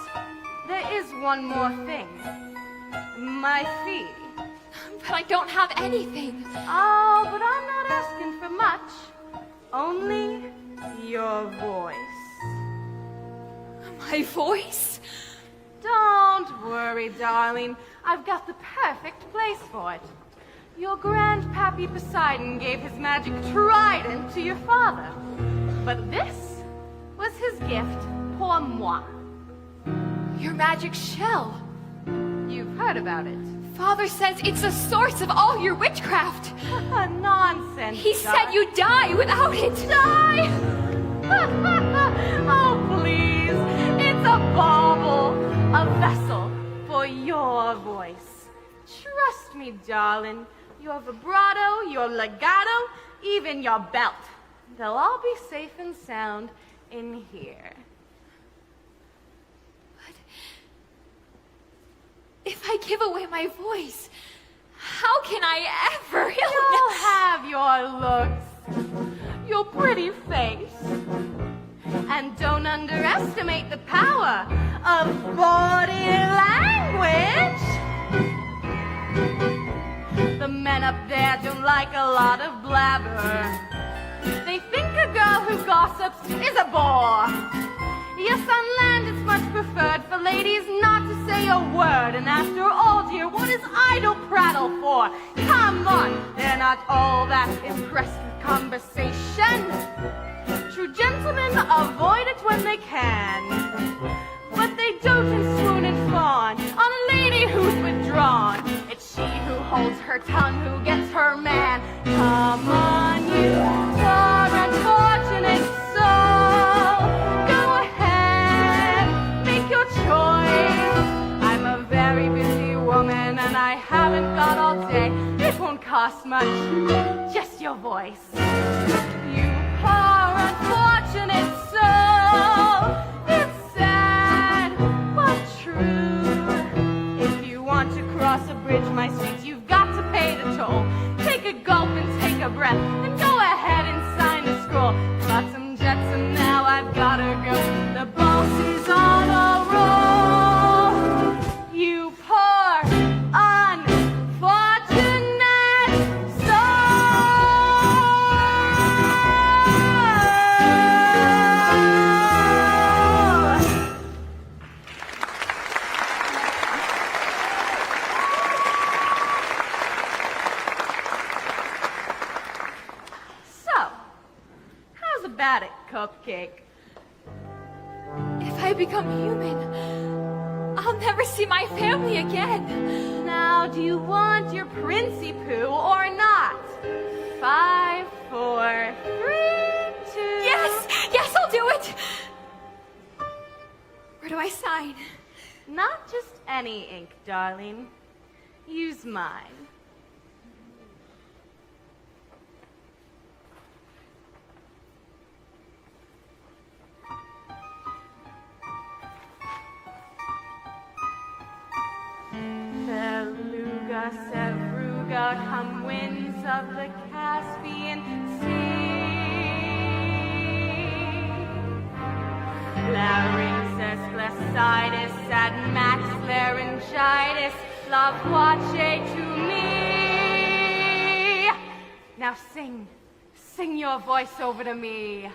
there is one more thing. My fee. But I don't have anything. Oh, but I'm not asking for much. Only your voice. My voice? Don't worry, darling. I've got the perfect place for it. Your grandpappy Poseidon gave his magic trident to your father. But this was his gift pour moi. Your magic shell. You've heard about it. Father says it's the source of all your witchcraft. Nonsense. He said you'd die without it. Die? Oh, please. It's a bauble, a vessel for your voice. Trust me, darling. Your vibrato, your legato, even your belt. They'll all be safe and sound in here. But if I give away my voice, how can I ever? You'll have your looks, your pretty face. And don't underestimate the power of body language. The men up there don't like a lot of blabber. They think a girl who gossips is a bore. Yes, on land it's much preferred for ladies not to say a word. And after all, dear, what is idle prattle for? Come on, they're not all that impressed with conversation. True gentlemen avoid it when they can. But they dote and swoon and fawn on a lady who's withdrawn. It's she who holds her tongue who gets her man. Come on, you poor unfortunate soul. Go ahead, make your choice. I'm a very busy woman and I haven't got all day. It won't cost much, just your voice. You poor unfortunate soul. It's sad, but true. If you want to cross a bridge, my sweet, you've got to pay the toll. Take a gulp and take a breath, and go ahead and sign the scroll. Got some jets and now I've gotta go. The boss is on a roll. You poor unfortunate soul. So, how's about it, Cupcake? If I become human, I'll never see my family again. Now, do you want your Princey Poo or not? 5, 4, 3, 2... Yes, I'll do it. Where do I sign? Not just any ink, darling. Use mine. Beluga, Sevruga, come winds of the Caspian Sea. Larynxus, Glacitis, Max, Laryngitis, love watche to me. Now sing your voice over to me.